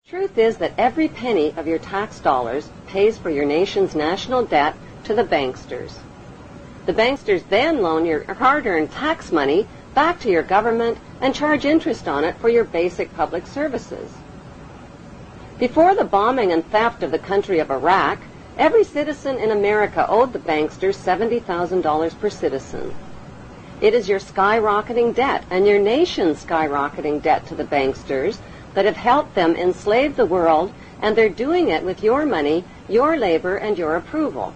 Truth is that every penny of your tax dollars pays for your nation's national debt to the banksters. The banksters then loan your hard-earned tax money back to your government and charge interest on it for your basic public services. Before the bombing and theft of the country of Iraq, every citizen in America owed the banksters $70,000 per citizen. It is your skyrocketing debt and your nation's skyrocketing debt to the banksters that have helped them enslave the world, and they're doing it with your money, your labor, and your approval.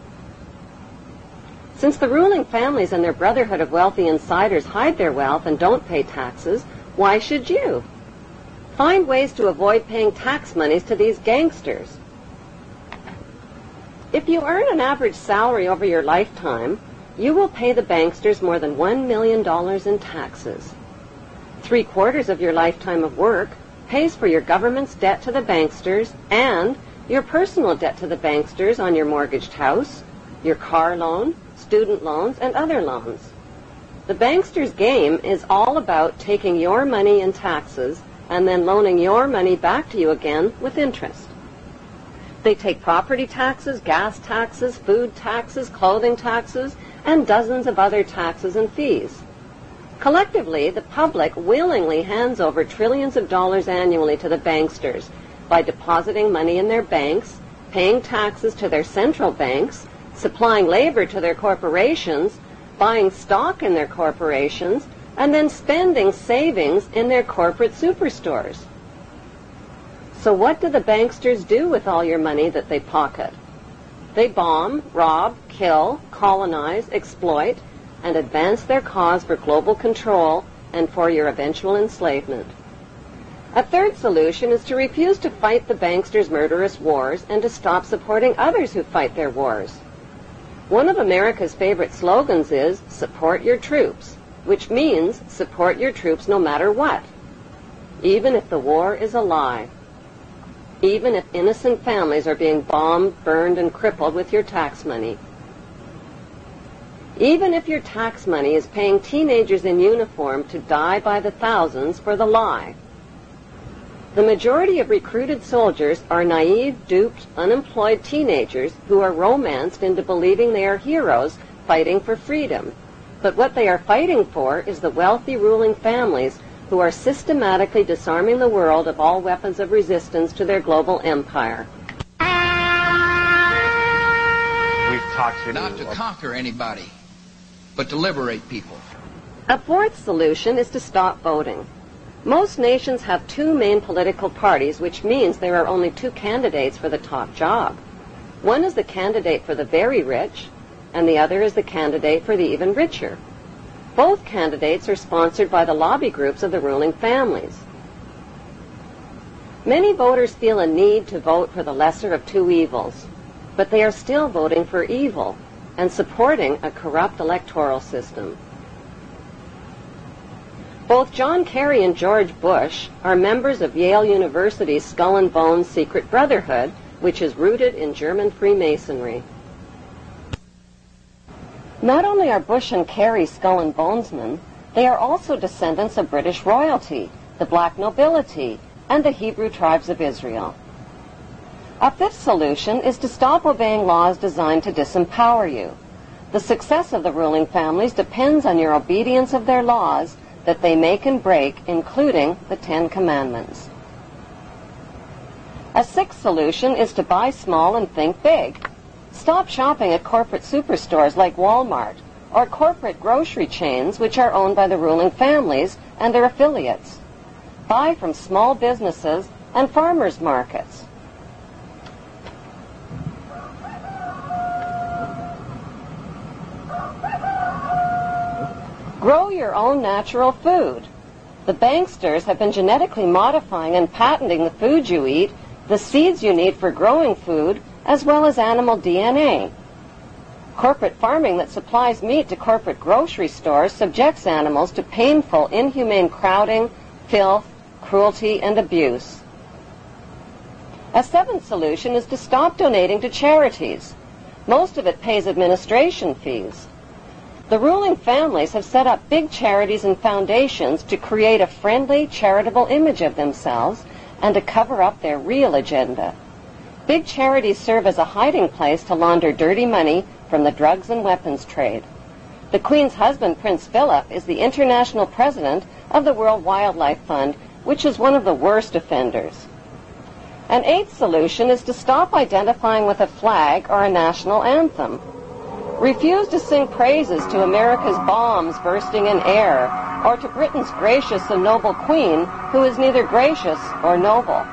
Since the ruling families and their brotherhood of wealthy insiders hide their wealth and don't pay taxes, why should you? Find ways to avoid paying tax monies to these gangsters. If you earn an average salary over your lifetime, you will pay the banksters more than $1 million in taxes. 3/4 of your lifetime of work pays for your government's debt to the banksters and your personal debt to the banksters on your mortgaged house, your car loan, student loans, and other loans. The banksters' game is all about taking your money in taxes and then loaning your money back to you again with interest. They take property taxes, gas taxes, food taxes, clothing taxes, and dozens of other taxes and fees. Collectively, the public willingly hands over trillions of dollars annually to the banksters by depositing money in their banks, paying taxes to their central banks, supplying labor to their corporations, buying stock in their corporations, and then spending savings in their corporate superstores. So what do the banksters do with all your money that they pocket? They bomb, rob, kill, colonize, exploit, and advance their cause for global control and for your eventual enslavement. A third solution is to refuse to fight the banksters' murderous wars and to stop supporting others who fight their wars. One of America's favorite slogans is, "Support your troops," which means support your troops no matter what, even if the war is a lie, even if innocent families are being bombed, burned, and crippled with your tax money. Even if your tax money is paying teenagers in uniform to die by the thousands for the lie. The majority of recruited soldiers are naive, duped, unemployed teenagers who are romanced into believing they are heroes fighting for freedom. But what they are fighting for is the wealthy ruling families who are systematically disarming the world of all weapons of resistance to their global empire. We've talked to not to conquer anybody, but to liberate people. A fourth solution is to stop voting. Most nations have two main political parties, which means there are only two candidates for the top job. One is the candidate for the very rich, and the other is the candidate for the even richer. Both candidates are sponsored by the lobby groups of the ruling families. Many voters feel a need to vote for the lesser of two evils, but they are still voting for evil and supporting a corrupt electoral system. Both John Kerry and George Bush are members of Yale University's Skull and Bones Secret Brotherhood, which is rooted in German Freemasonry. Not only are Bush and Kerry Skull and Bonesmen, they are also descendants of British royalty, the black nobility, and the Hebrew tribes of Israel. A fifth solution is to stop obeying laws designed to disempower you. The success of the ruling families depends on your obedience of their laws that they make and break, including the 10 Commandments. A sixth solution is to buy small and think big. Stop shopping at corporate superstores like Walmart or corporate grocery chains which are owned by the ruling families and their affiliates. Buy from small businesses and farmers markets. Grow your own natural food. The banksters have been genetically modifying and patenting the food you eat, the seeds you need for growing food, as well as animal DNA. Corporate farming that supplies meat to corporate grocery stores subjects animals to painful, inhumane crowding, filth, cruelty, and abuse. A seventh solution is to stop donating to charities. Most of it pays administration fees. The ruling families have set up big charities and foundations to create a friendly, charitable image of themselves and to cover up their real agenda. Big charities serve as a hiding place to launder dirty money from the drugs and weapons trade. The Queen's husband, Prince Philip, is the international president of the World Wildlife Fund, which is one of the worst offenders. An eighth solution is to stop identifying with a flag or a national anthem. Refuse to sing praises to America's bombs bursting in air, or to Britain's gracious and noble Queen, who is neither gracious or noble.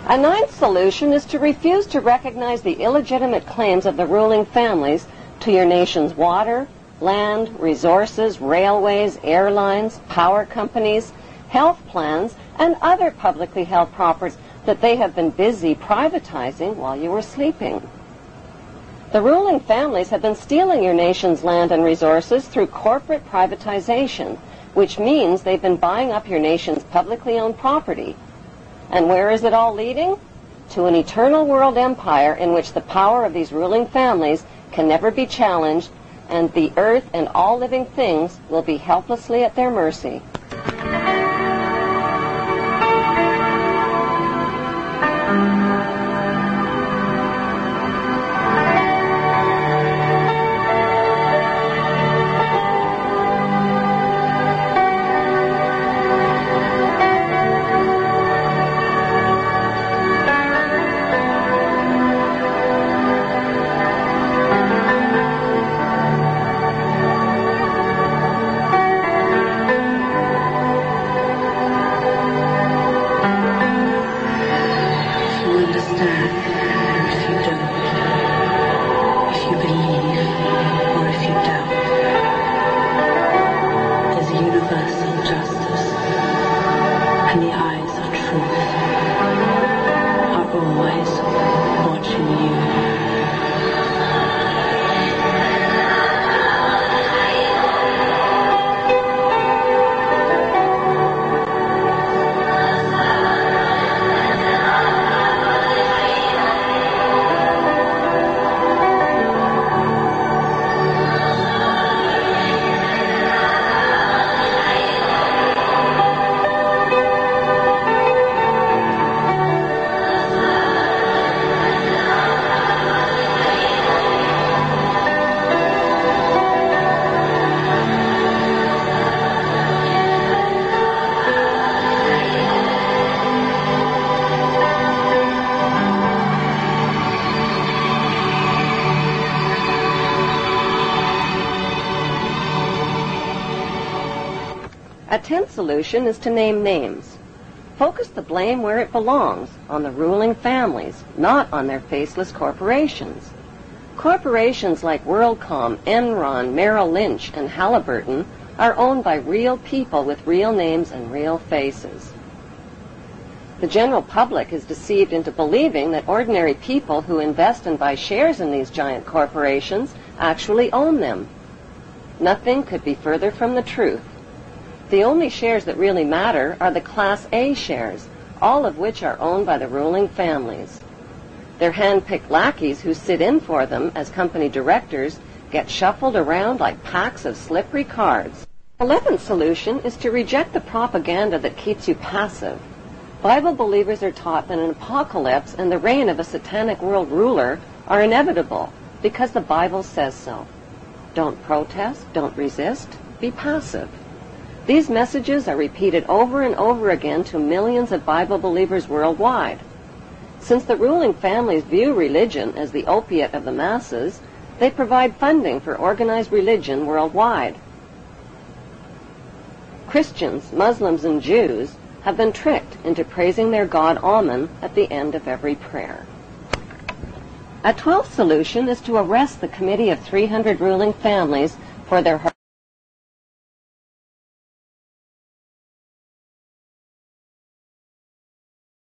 A ninth solution is to refuse to recognize the illegitimate claims of the ruling families to your nation's water, land, resources, railways, airlines, power companies, health plans, and other publicly held properties that they have been busy privatizing while you were sleeping. The ruling families have been stealing your nation's land and resources through corporate privatization, which means they've been buying up your nation's publicly owned property. And where is it all leading? To an eternal world empire in which the power of these ruling families can never be challenged, and the earth and all living things will be helplessly at their mercy. A tenth solution is to name names. Focus the blame where it belongs, on the ruling families, not on their faceless corporations. Corporations like WorldCom, Enron, Merrill Lynch, and Halliburton are owned by real people with real names and real faces. The general public is deceived into believing that ordinary people who invest and buy shares in these giant corporations actually own them. Nothing could be further from the truth. The only shares that really matter are the Class A shares, all of which are owned by the ruling families. Their hand-picked lackeys who sit in for them as company directors get shuffled around like packs of slippery cards. The 11th solution is to reject the propaganda that keeps you passive. Bible believers are taught that an apocalypse and the reign of a satanic world ruler are inevitable because the Bible says so. Don't protest, don't resist, be passive. These messages are repeated over and over again to millions of Bible believers worldwide. Since the ruling families view religion as the opiate of the masses, they provide funding for organized religion worldwide. Christians, Muslims, and Jews have been tricked into praising their god Amen at the end of every prayer. A 12th solution is to arrest the Committee of 300 ruling families for their